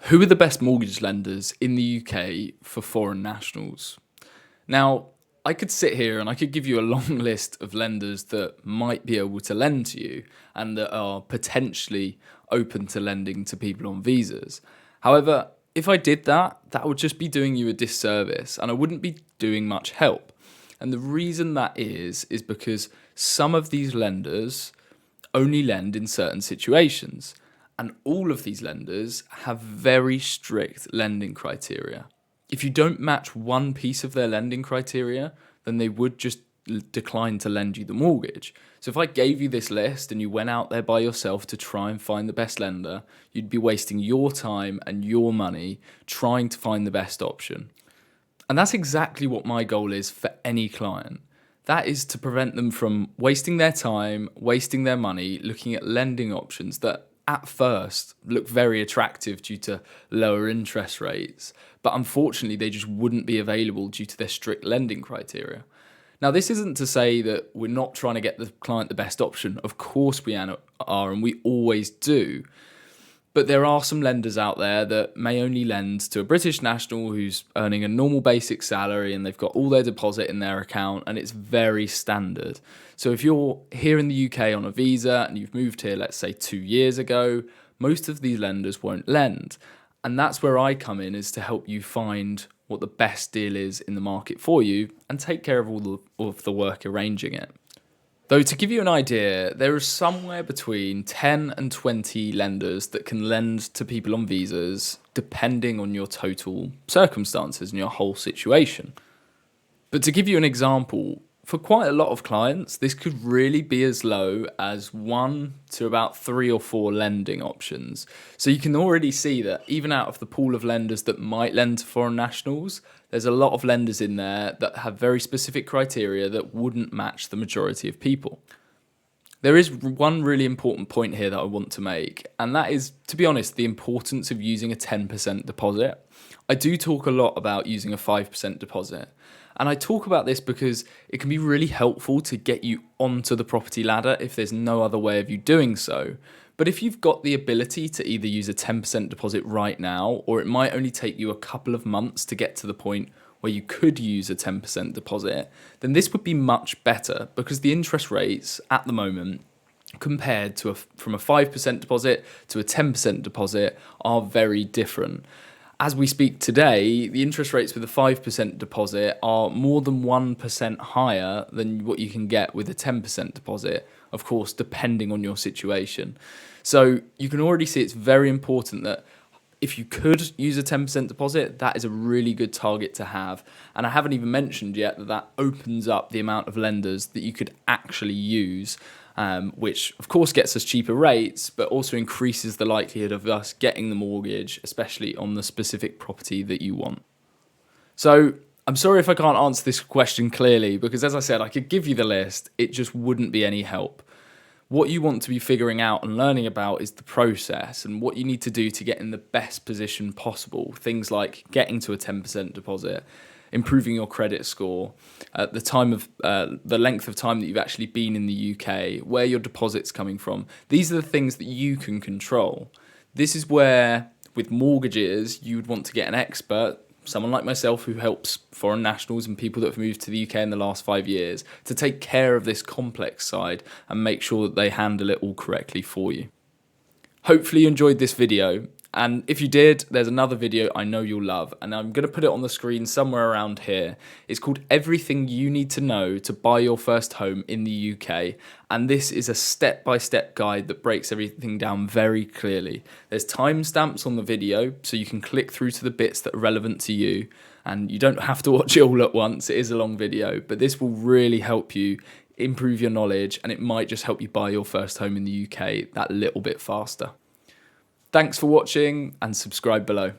Who are the best mortgage lenders in the UK for foreign nationals? Now, I could sit here and I could give you a long list of lenders that might be able to lend to you and that are potentially open to lending to people on visas. However, if I did that, that would just be doing you a disservice and I wouldn't be doing much help. And the reason that is because some of these lenders only lend in certain situations. And all of these lenders have very strict lending criteria. If you don't match one piece of their lending criteria, then they would just decline to lend you the mortgage. So if I gave you this list and you went out there by yourself to try and find the best lender, you'd be wasting your time and your money trying to find the best option. And that's exactly what my goal is for any client. That is to prevent them from wasting their time, wasting their money, looking at lending options that at first look very attractive due to lower interest rates, but unfortunately they just wouldn't be available due to their strict lending criteria. Now, this isn't to say that we're not trying to get the client the best option. Of course we are, and we always do. But there are some lenders out there that may only lend to a British national who's earning a normal basic salary and they've got all their deposit in their account and it's very standard. So if you're here in the UK on a visa and you've moved here, let's say 2 years ago, most of these lenders won't lend. And that's where I come in, is to help you find what the best deal is in the market for you and take care of all of the work arranging it. Though, to give you an idea, there are somewhere between 10 and 20 lenders that can lend to people on visas depending on your total circumstances and your whole situation. But to give you an example, for quite a lot of clients, this could really be as low as 1 to about 3 or 4 lending options. So you can already see that even out of the pool of lenders that might lend to foreign nationals, there's a lot of lenders in there that have very specific criteria that wouldn't match the majority of people. There is one really important point here that I want to make, and that is, to be honest, the importance of using a 10% deposit. I do talk a lot about using a 5% deposit. And I talk about this because it can be really helpful to get you onto the property ladder if there's no other way of you doing so. But if you've got the ability to either use a 10% deposit right now, or it might only take you a couple of months to get to the point where you could use a 10% deposit, then this would be much better because the interest rates at the moment compared to from a 5% deposit to a 10% deposit are very different. As we speak today, the interest rates with a 5% deposit are more than 1% higher than what you can get with a 10% deposit, of course, depending on your situation. So you can already see it's very important that if you could use a 10% deposit, that is a really good target to have. And I haven't even mentioned yet that that opens up the amount of lenders that you could actually use, which of course gets us cheaper rates, but also increases the likelihood of us getting the mortgage, especially on the specific property that you want. So I'm sorry if I can't answer this question clearly, because as I said, I could give you the list, it just wouldn't be any help. What you want to be figuring out and learning about is the process and what you need to do to get in the best position possible. Things like getting to a 10% deposit, improving your credit score, the length of time that you've actually been in the UK, where your deposit's coming from. These are the things that you can control. This is where, with mortgages, you would want to get an expert, someone like myself who helps foreign nationals and people that have moved to the UK in the last 5 years, to take care of this complex side and make sure that they handle it all correctly for you. Hopefully you enjoyed this video. And if you did, there's another video I know you'll love, and I'm going to put it on the screen somewhere around here. It's called Everything You Need to Know to Buy Your First Home in the UK, and this is a step-by-step guide that breaks everything down very clearly. There's timestamps on the video, so you can click through to the bits that are relevant to you, and you don't have to watch it all at once. It is a long video, but this will really help you improve your knowledge, and it might just help you buy your first home in the UK that little bit faster. Thanks for watching and subscribe below.